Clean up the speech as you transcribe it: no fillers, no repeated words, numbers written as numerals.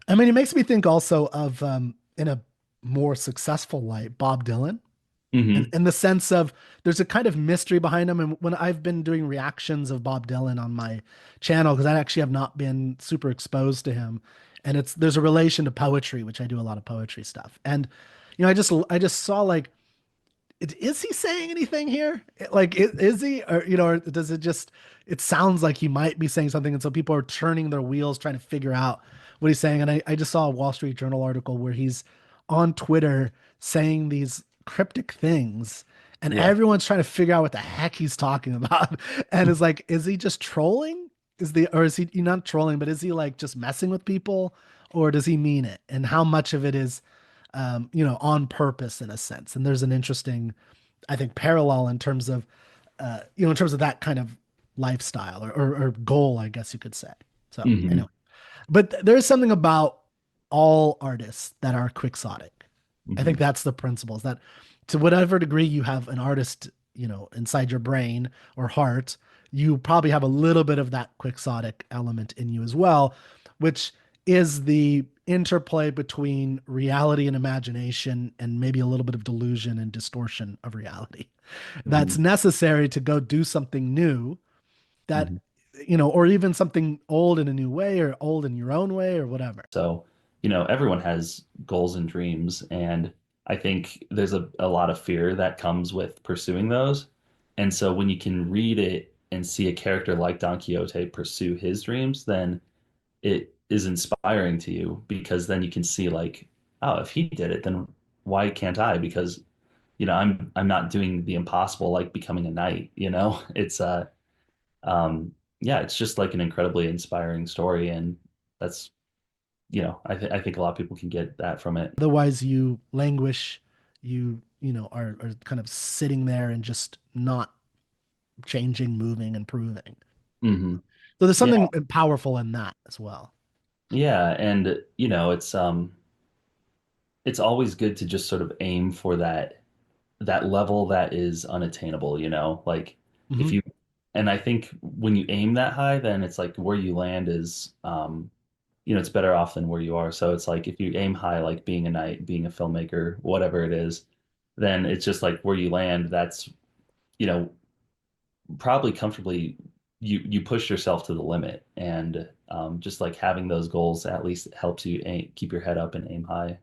I mean, it makes me think also of in a more successful light, Bob Dylan. Hmm. In the sense of there's a kind of mystery behind him. And when I've been doing reactions of Bob Dylan on my channel, because I actually have not been super exposed to him, and it's there's a relation to poetry, which I do a lot of poetry stuff. And I just saw like, is he saying anything here? Like, is he, or or does it just? It sounds like he might be saying something, and so people are turning their wheels trying to figure out what he's saying. And I just saw a Wall Street Journal article where he's on Twitter saying these cryptic things, and Yeah. everyone's trying to figure out what the heck he's talking about. And it's like, is he just trolling? Or is he not trolling, but is he like just messing with people, or does he mean it? And how much of it is on purpose in a sense. And there's an interesting, I think, parallel in terms of, in terms of that kind of lifestyle or goal, I guess you could say. So Hmm. anyway, but there's something about all artists that are quixotic. I think Hmm. that's the principle is that to whatever degree you have an artist, inside your brain or heart, you probably have a little bit of that quixotic element in you as well, which is the interplay between reality and imagination and maybe a little bit of delusion and distortion of reality Hmm. that's necessary to go do something new that Hmm. or even something old in a new way or old in your own way or whatever. So, everyone has goals and dreams, and I think there's a lot of fear that comes with pursuing those. And so when you can read it and see a character like Don Quixote pursue his dreams, then it is inspiring to you because then you can see like, oh, if he did it, then why can't I? Because, I'm not doing the impossible like becoming a knight, It's yeah, it's just like an incredibly inspiring story, and that's I think a lot of people can get that from it. Otherwise, you languish, are kind of sitting there and just not changing, moving, improving. Hmm. So there's Yeah, something powerful in that as well. yeah, and it's always good to just sort of aim for that level that is unattainable, like if Hmm. you and I think when you aim that high, then it's like where you land is it's better off than where you are. So it's like if you aim high, like being a knight, being a filmmaker, whatever it is, then it's just like where you land, that's you know probably comfortably you push yourself to the limit, and just like having those goals at least helps you keep your head up and aim high.